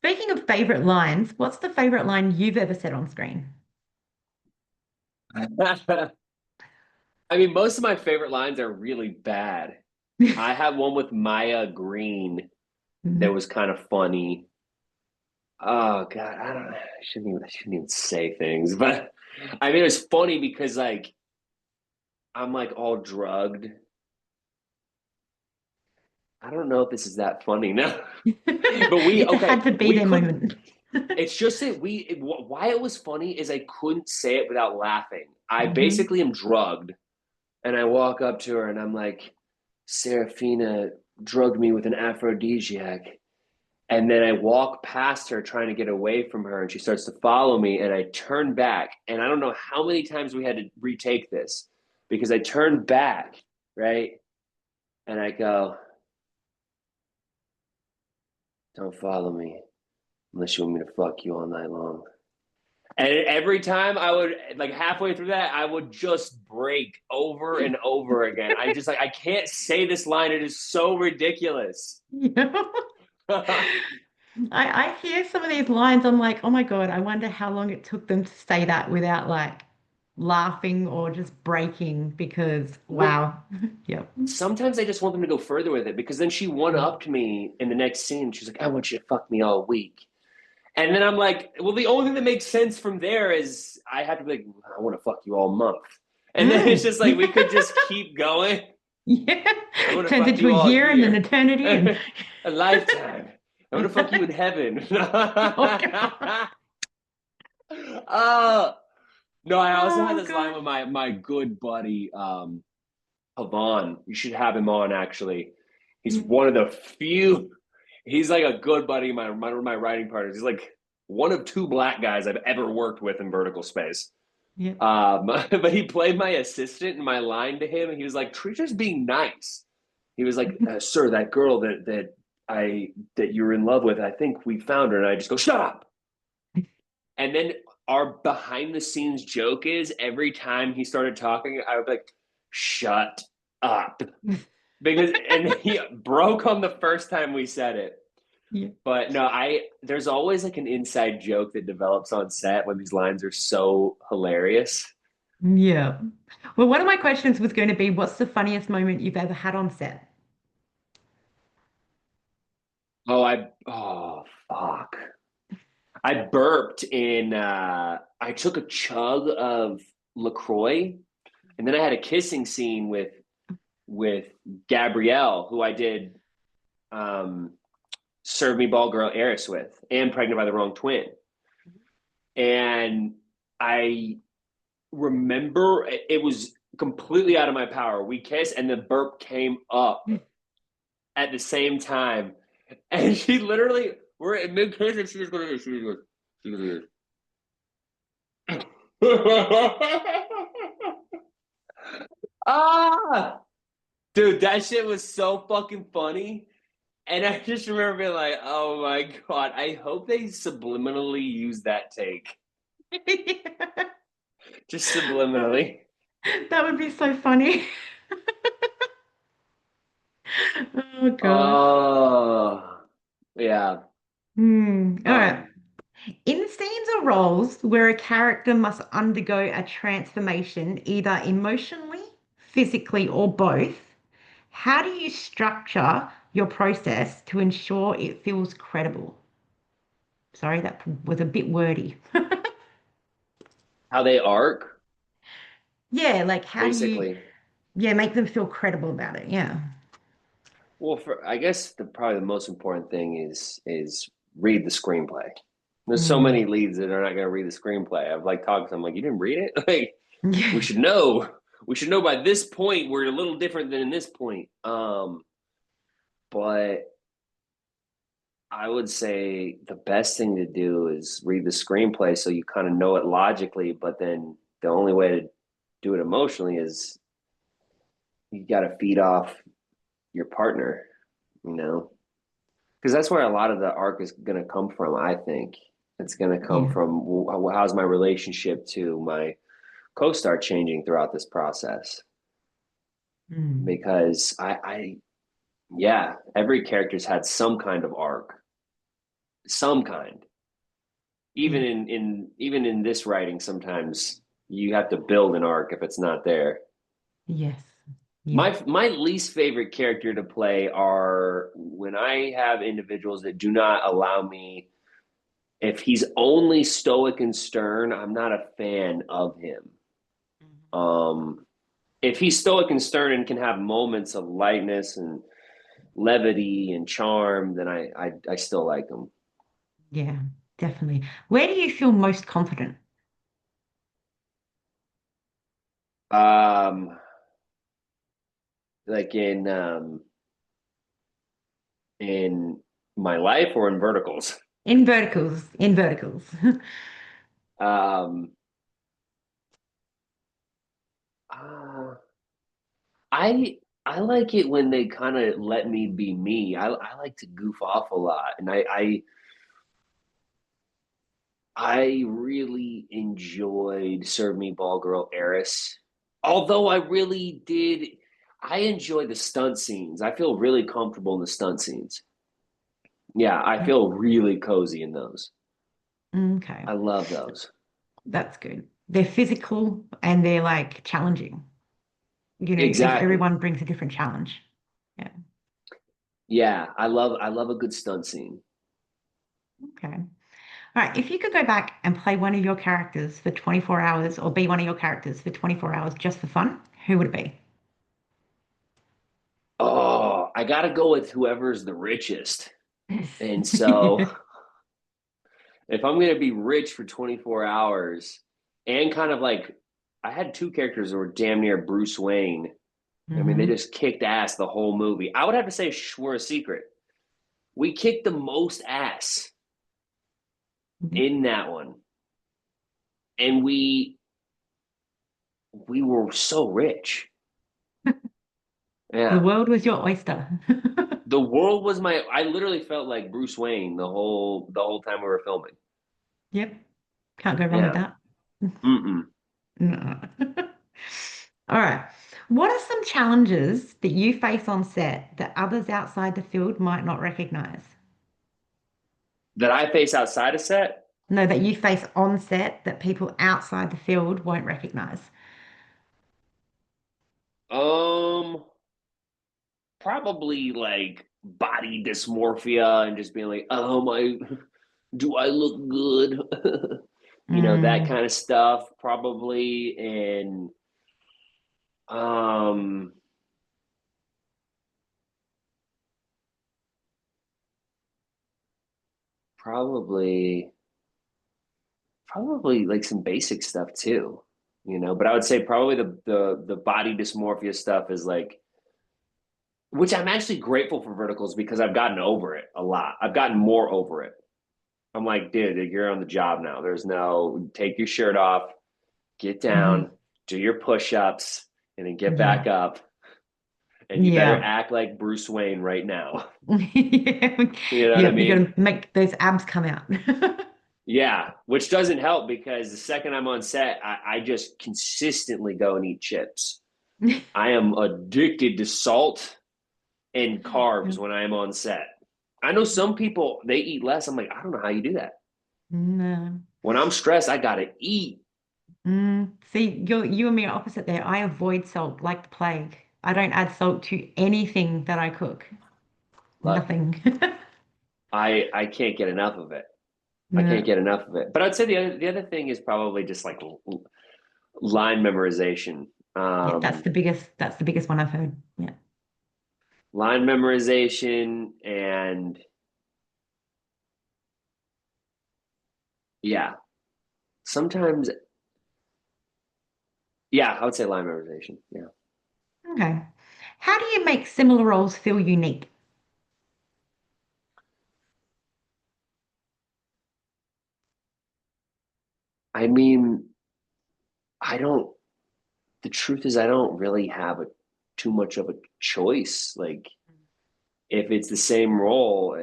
Speaking of favorite lines, what's the favorite line you've ever said on screen? I mean, most of my favorite lines are really bad. I had one with Maya Green that was kind of funny. Oh God, I shouldn't even say things, but I mean, it was funny because like I'm like all drugged. I don't know if this is that funny now, but It had to be we their could. moment. It's just that why it was funny is I couldn't say it without laughing. I Hmm. basically am drugged, and I walk up to her and I'm like, Serafina drugged me with an aphrodisiac. And then I walk past her trying to get away from her, and she starts to follow me. And I turn back, and I don't know how many times we had to retake this because I turned back, right? And I go, don't follow me unless you want me to fuck you all night long. And every time I would, like halfway through that, I would just break over and over again. I just like, I can't say this line. It is so ridiculous. Yeah. I hear some of these lines, I'm like, oh my God, I wonder how long it took them to say that without like laughing or just breaking because Well, wow. Yep. sometimes I just want them to go further with it because then she one upped me in the next scene. She's like, I want you to fuck me all week. And then I'm like, well, the only thing that makes sense from there is I have to be like, I want to fuck you all month. And then it's Mm. just like, we could just keep going. Yeah. I want to Turns fuck into you a all year and an year, eternity and a lifetime. I want to fuck you in heaven. oh God. uh, no, I also had Oh this line God. with my good buddy, Havon. You should have him on, actually. He's Yeah. one of the few. He's like a good buddy of my writing partners. He's like one of two black guys I've ever worked with in vertical space. Yeah. But he played my assistant, and my line to him, he was like, Trisha's being nice. He was like, sir, that girl that you're in love with, I think we found her. And I just go, shut up. And then our behind the scenes joke is every time he started talking, I would be like, shut up. Because and he broke on the first time we said it. Yeah. But no, I there's always like an inside joke that develops on set when these lines are so hilarious. Yeah. Well, one of my questions was going to be, what's the funniest moment you've ever had on set? Oh fuck. I burped in I took a chug of LaCroix, and then I had a kissing scene with Gabrielle, who I did um Serve Me Ball Girl Eris with, and Pregnant by the Wrong Twin. And I remember it was completely out of my power. We kissed and the burp came up at the same time. And she literally, we're in mid kiss and she just goes, she goes, ah, dude, that shit was so fucking funny. And I just remember being like, oh my God, I hope they subliminally use that take. Just subliminally. That would be so funny. Oh gosh. Oh, yeah. All right. Um, In scenes or roles where a character must undergo a transformation, either emotionally, physically, or both, how do you structure your process to ensure it feels credible? Sorry, that was a bit wordy. how they arc, Yeah, like how do you, basically. yeah, make them feel credible about it? Yeah. Well, for I guess probably the most important thing is read the screenplay. There's so Mm. many leads that are not going to read the screenplay. I've like talked to them like, you didn't read it? Like, we Yeah. should know. We should know by this point we're a little different than in this point. But I would say the best thing to do is read the screenplay so you kind of know it logically, but then the only way to do it emotionally is you got to feed off your partner, you know? Because that's where a lot of the arc is going to come from. I think it's going to come Yeah. from how's my relationship to my co-star changing throughout this process. Mm. Because yeah, every character's had some kind of arc. some kind. Even Yeah. even in this writing, sometimes you have to build an arc if it's not there. Yes. Yeah. My least favorite character to play are when I have individuals that do not allow me. If he's only stoic and stern, I'm not a fan of him. Um, if he's stoic and stern and can have moments of lightness and levity and charm, then I still like him. Yeah, definitely. Where do you feel most confident? Um, like in my life or in verticals. In verticals, in verticals. Um, uh, I like it when they kind of let me be me. I like to goof off a lot, and I really enjoyed Serve Me Ball Girl Eris. Although I really did, I enjoy the stunt scenes. I feel really comfortable in the stunt scenes. Yeah, I Yeah. feel really cozy in those. Okay, I love those. that's good. They're physical and they're like challenging. Exactly. Everyone brings a different challenge. Yeah. Yeah, I love a good stunt scene. Okay. All right. If you could go back and play one of your characters for 24 hours or be one of your characters for 24 hours just for fun, who would it be? Oh, I gotta go with whoever's the richest. And so if I'm gonna be rich for 24 hours and kind of like I had two characters that were damn near Bruce Wayne. I mean, they Hmm. just kicked ass the whole movie. I would have to say we're a secret. We kicked the most ass in that one. And we were so rich. The Yeah. world was your oyster. The world was my I literally felt like Bruce Wayne the whole time we were filming. Yep. Can't go wrong with Yeah. that. Mm-mm. No. All right. What are some challenges that you face on set that others outside the field might not recognize? That I face outside of set. No, that you face on set that people outside the field won't recognize. Um Probably like body dysmorphia and just being like, oh my, do I look good? That Mm, kind of stuff probably. And um probably probably like some basic stuff too. But I would say probably the body dysmorphia stuff is like, which I'm actually grateful for verticals because I've gotten over it a lot. I've gotten more over it. I'm like, dude, you're on the job now. There's no take your shirt off, get mhm. down, do your push-ups, and then get back Yeah. up. And you better Yeah. act like Bruce Wayne right now. Yeah. You know what I Yeah. You got mean? to make those abs come out. Yeah, which doesn't help because the second I'm on set, I just consistently go and eat chips. I am addicted to salt and carbs Yeah. when I am on set. I know some people they eat less. I'm like, I don't know how you do that. No. When I'm stressed, I gotta eat. See, you and me are opposite there. I avoid salt like the plague. I don't add salt to anything that I cook. Lucky. Nothing. I can't get enough of it. I can't No. get enough of it. But I'd say the other thing is probably just like line memorization. Yeah, that's the biggest one I've heard. Yeah. Line memorization and yeah, sometimes yeah, I would say line memorization. Yeah. Okay. How do you make similar roles feel unique? I mean, I don't the truth is I don't really have a too much of a choice. Like if it's the same role,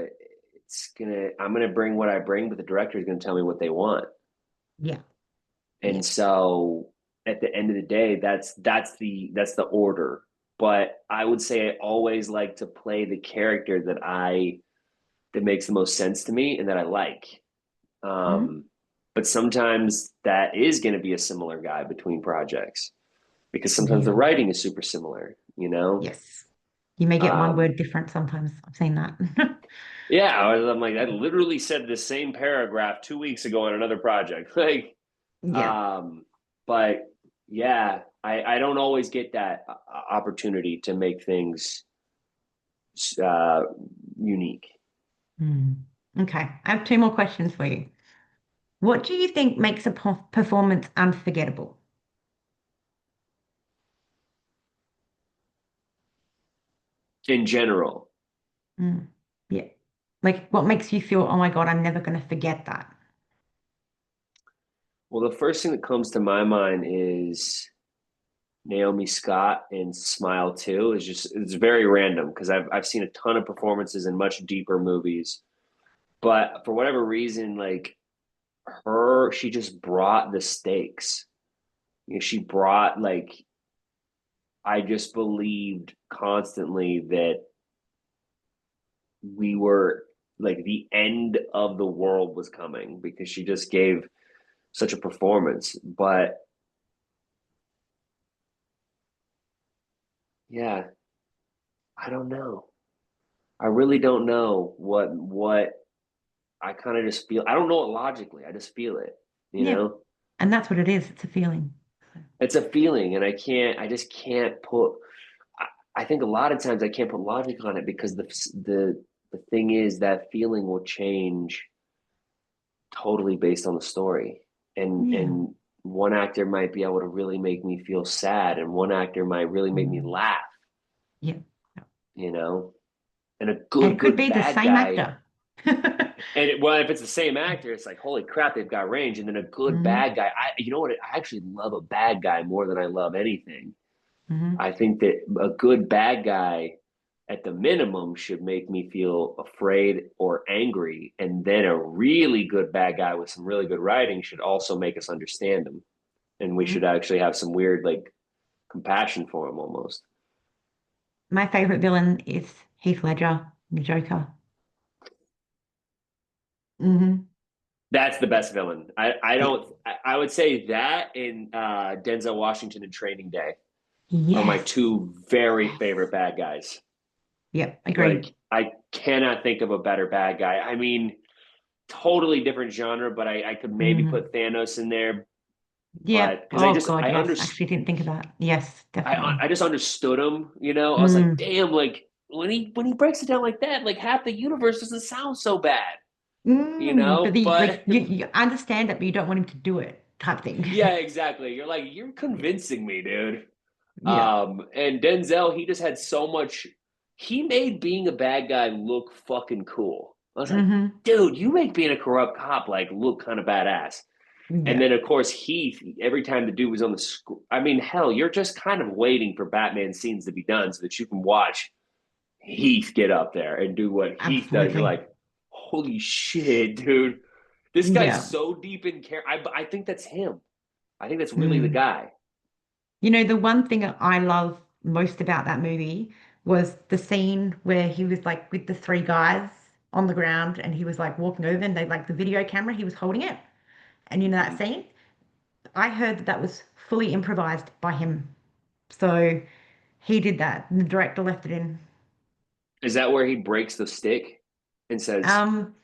I'm gonna bring what I bring, but the director is gonna tell me what they want. Yeah. Yeah. And so at the end of the day, that's the order. But I would say I always like to play the character that I that makes the most sense to me and that I like. Mhm. Um, but sometimes that is going to be a similar guy between projects because sometimes the Yeah. writing is super similar, you know? Yes. You may get one Um, word different sometimes. I've seen that. yeah, I'm like, I literally said the same paragraph 2 weeks ago on another project. Like, Yeah. um, but yeah, I don't always get that opportunity to make things uh, unique. Mm. Okay. I have two more questions for you. What do you think makes a performance unforgettable? In general. Mm. Yeah. Like what makes you feel, oh my God, I'm never going to forget that? Well, the first thing that comes to my mind is Naomi Scott in Smile 2 is just it's very random because I've seen a ton of performances in much deeper movies, but for whatever reason, like she just brought the stakes. You know, she brought like I just believed constantly that we were like the end of the world was coming because she just gave such a performance. But yeah, I don't know. I really don't know what I kind of just feel. I don't know it logically. I just feel it. You Yeah. know, And that's what it is. It's a feeling. it's a feeling, and I can't. I just can't put. I think a lot of times I can't put logic on it because the thing is that feeling will change totally based on the story, Yeah. and one actor might be able to really make me feel sad, and one actor might really make me Mm. laugh. Yeah. You know, and a And it could good be the bad same guy. actor. Well, if it's the same actor, it's like holy crap, they've got range. And then a good Hmm. bad guy, you know what? I actually love a bad guy more than I love anything. Hmm. I think that a good bad guy, at the minimum, should make me feel afraid or angry, and then a really good bad guy with some really good writing should also make us understand him, and we should Hmm. actually have some weird like compassion for him almost. My favorite villain is Heath Ledger, the Joker. Hmm. That's the best villain. I don't. I would say that in Denzel Washington in Training Day are my Yes. two very Yes. favorite bad guys. Yep. Agreed. Like I cannot think of a better bad guy. I mean, totally different genre, but I could maybe Hmm. put Thanos in there, but Yep. because Oh God, I yes. understood Actually didn't think of that. Yes, definitely. I just understood him. You know, I was like, Mm. damn, like when he breaks it down like that, like half the universe doesn't sound so bad. You Mm. But know, the like but you understand it, but you don't want him to do it type thing. yeah, exactly. You're like you're convincing me, dude. Yeah. And Denzel, he just had so much. He made being a bad guy look fucking cool. I was like, Hmm. dude, you make being a corrupt cop like look kind of badass. And Yeah. then of course Heath, every time the dude was on the screen, I mean, hell, you're just kind of waiting for Batman scenes to be done so that you can watch Heath get up there and do what Heath does. You're Absolutely. like, holy shit, dude, this guy's Yeah. so deep in care. I think that's him. I think that's really the Mm. guy. You know, the one thing I love most about that movie was the scene where he was like with the three guys on the ground and he was like walking over and they like the video camera, he was holding it. And you know that Mm-hmm. scene? I heard that that was fully improvised by him. So he did that. And the director left it in. Is that where he breaks the stick and says, Um,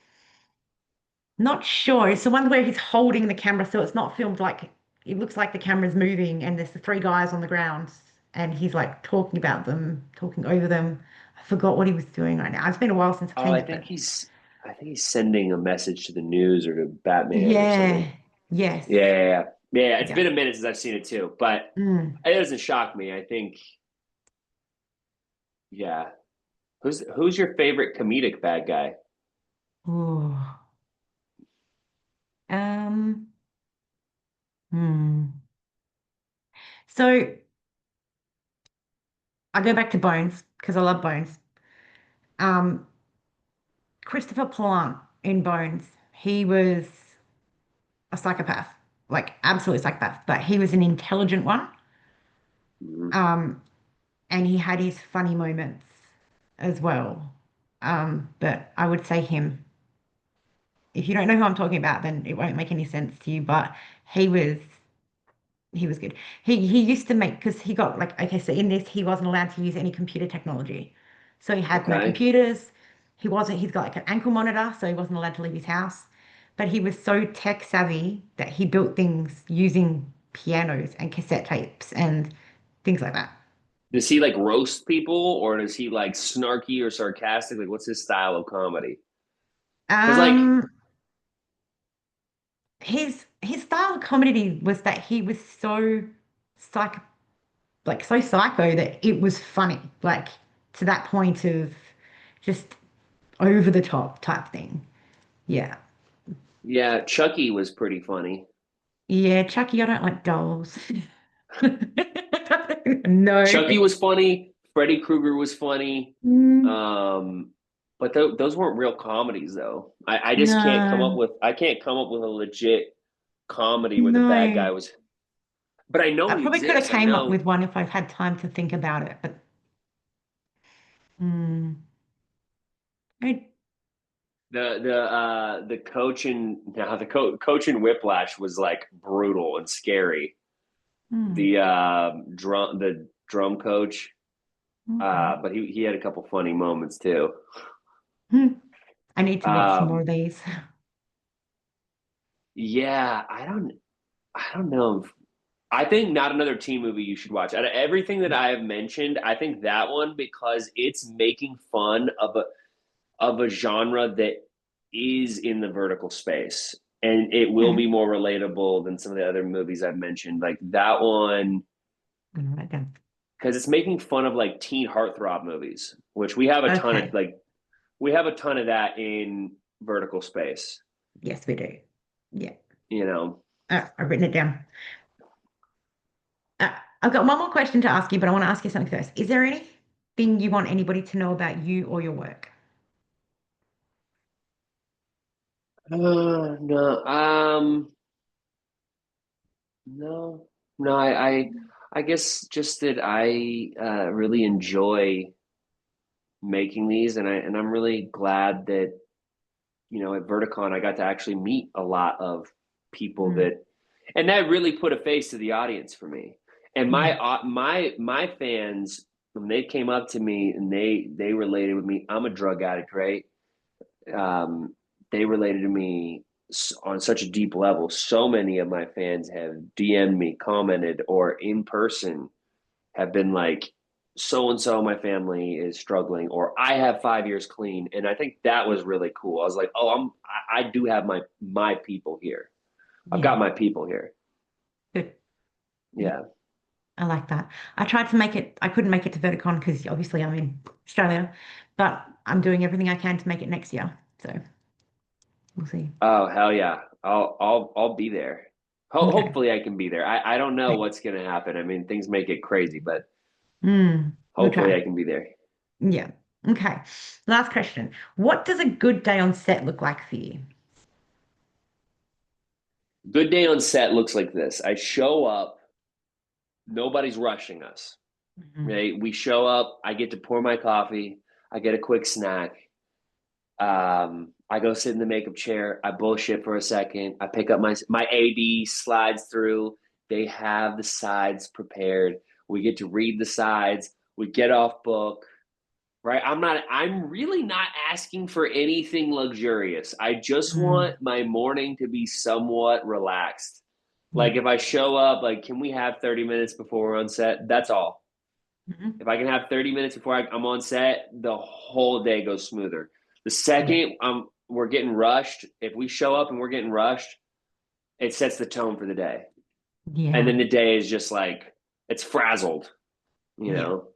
Not sure. It's the one where he's holding the camera, so it's not filmed like it looks like the camera's moving and there's the three guys on the ground and he's like talking about them, talking over them. I forgot what he was doing right now. It's been a while since I've "Oh, seen it, but I think he's sending a message to the news or to Batman or something." yeah, yes, Yeah. It's yeah. been a minute since I've seen it too, but Mm. it doesn't shock me. I think, yeah. Who's your favorite comedic bad guy? Ooh. Um, hmm. So I go back to Bones because I love Bones. Um, Christopher Plant in Bones, he was a psychopath, like absolute psychopath, but he was an intelligent one. Mhm. Um, and he had his funny moments as well. But I would say him. If you don't know who I'm talking about, then it won't make any sense to you. But he was he was good. He used to make because he got like okay, so in this he wasn't allowed to use any computer technology. So he had no Okay. computers. He's got like an ankle monitor, so he wasn't allowed to leave his house. But he was so tech savvy that he built things using pianos and cassette tapes and things like that. Does he like roast people or does he like snarky or sarcastic? Like, what's his style of comedy? Because like, Um, his style of comedy was that he was so psych like so psycho that it was funny, like to that point of just over the top type thing. Yeah. yeah, Chucky was pretty funny. Yeah, Chucky, I don't like dolls. No. Chucky was funny. Freddy Krueger was funny. Mm, Um, but those weren't real comedies, though. I just can't come up no, with. I can't come up with a legit comedy where the bad no. guy was. But I know I he probably could have exists. I came up with know one if I've had time to think about it, but mm, I, the coach in now the coach in Whiplash was like brutal and scary. mm, The drum coach, okay. but he had a couple funny moments too. Hmm. I need to watch some more Um, of these. yeah, I don't know. I think not another teen movie you should watch. Out of everything that I have mentioned, I think that one because it's making fun of a genre that is in the vertical space, and it will Okay. be more relatable than some of the other movies I've mentioned. Like that one I'm gonna write down. because it's making fun of like teen heartthrob movies, which we have a ton of Okay. like we have a ton of that in vertical space. Yes, we do. Yeah. You know, I've written it down. I've got one more question to ask you, but I want to ask you something first. Is there anything you want anybody to know about you or your work? no, no, no. I guess just that I really enjoy making these, and I'm really glad that at Verticon I got to actually meet a lot of people Mm, and that really put a face to the audience for me. And my yeah. my fans when they came up to me and they related with me. I'm a drug addict, right? Um, they related to me on such a deep level. So many of my fans have DM'd me, commented, or in person have been like, so and so, my family is struggling, or I have 5 years clean, and I think that was really cool. I was like, oh, I do have my people here. I've got Yeah. my people here. Good. Yeah. Yeah. I like that. I tried to make it, I couldn't make it to Verticon because obviously I'm in Australia, but I'm doing everything I can to make it next year. So we'll see. Oh hell yeah. I'll be there. Okay. Hopefully I can be there. I don't know Thanks. what's gonna happen. I mean, things may get crazy, but We'll hopefully try. I can be there. Yeah. Okay. Last question. What does a good day on set look like for you? Good day on set looks like this. I show up, nobody's rushing us. Mhm. Right? We show up, I get to pour my coffee, I get a quick snack. I go sit in the makeup chair. I bullshit for a second. I pick up my AD slides through. They have the sides prepared. We get to read the sides. We get off book. Right? I'm really not asking for anything luxurious. I just Mm, want my morning to be somewhat relaxed. Like yeah. if I show up, like, can we have 30 minutes before we're on set? That's all. Mhm. If I can have 30 minutes before I'm on set, the whole day goes smoother. The Yeah. second we're getting rushed, if we show up and we're getting rushed, it sets the tone for the day. And Yeah. then the day is just like it's frazzled, you Yeah. know. Yeah.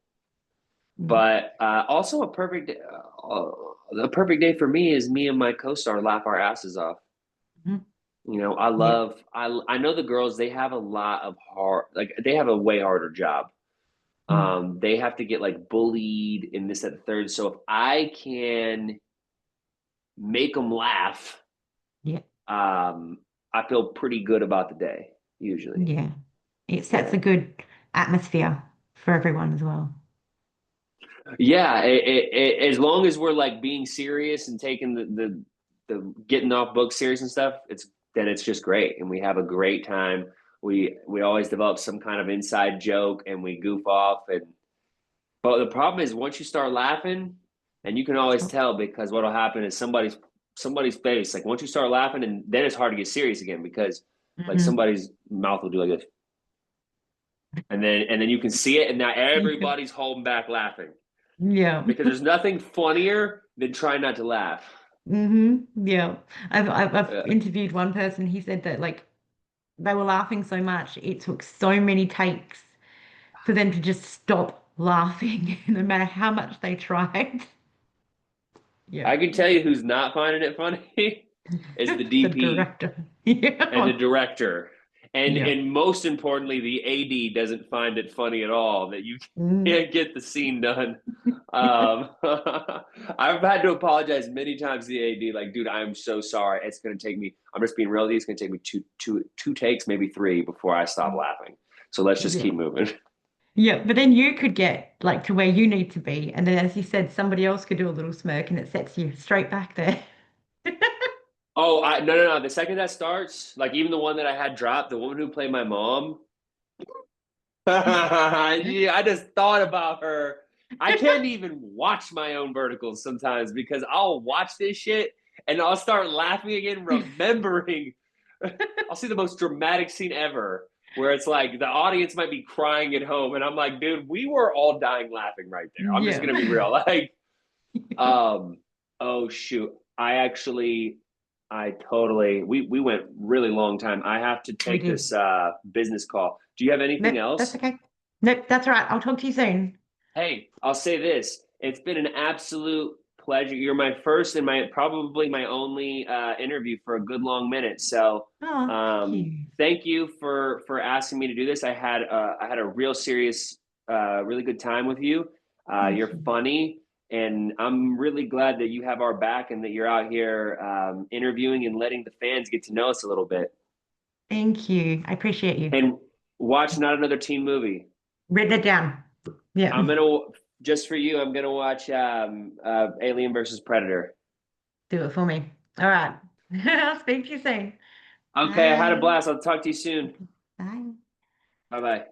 But also a perfect day for me is me and my co-star laugh our asses off. Mhm. I Yeah. love I know the girls, they have a lot of hard, like they have a way harder job. Mm, They have to get like bullied in this at the third. So if I can make them laugh, yeah. um, I feel pretty good about the day usually. Yeah. It sets Yeah. a good atmosphere for everyone as well. Yeah, as long as we're like being serious and taking the getting off book serious and stuff, it's just great, and we have a great time. We always develop some kind of inside joke, and we goof off. And but the problem is once you start laughing, and you can always Stop. tell because what'll happen is somebody's face, like once you start laughing, and then it's hard to get serious again because like Hmm. somebody's mouth will do like this, and then you can see it, and now Yeah. everybody's holding back laughing Yeah. because there's nothing funnier than trying not to laugh. Yeah. I've Uh, interviewed one person. He said that like they were laughing so much, it took so many takes for them to just stop laughing, no matter how much they tried. Yeah. I can tell you who's not finding it funny is the The DP director. and the Yeah. director. And Yeah. and most importantly, the AD doesn't find it funny at all that you Mm. can't get the scene done. I've had to apologize many times to the AD, like, dude, I'm so sorry. It's gonna take me, I'm just being real with you, it's gonna take me two takes, maybe three before I stop laughing. So let's just Yeah. keep moving. Yeah. But then you could get like to where you need to be. And then, as you said, somebody else could do a little smirk and it sets you straight back there. Oh, no. The second that starts, like even the one that I had dropped, the woman who played my mom, yeah, I just thought about her. I can't even watch my own verticals sometimes because I'll watch this shit and I'll start laughing again, remembering. I'll see the most dramatic scene ever where it's like the audience might be crying at home, and I'm like, dude, we were all dying laughing right there. I'm just Yeah. gonna be real. Like, um, oh shoot, I totally, we went really long time. I have to We take did. this business call. Do you have anything Nope, that's else? okay. Nope, that's all right. I'll talk to you soon. Hey, I'll say this. It's been an absolute pleasure. You're my first and my probably my only interview for a good long minute. So Oh, thank you. thank you for asking me to do this. I had a real serious, really good time with you. Thank You're you. funny, and I'm really glad that you have our back and that you're out here interviewing and letting the fans get to know us a little bit. Thank you. I appreciate you. And watch not another teen movie. Write that down. Yeah. I'm gonna just for you. I'm gonna watch Alien versus Predator. Do it for me. All right. I'll speak to you soon. Okay, I had a Bye. blast. I'll talk to you soon. Bye. Bye bye.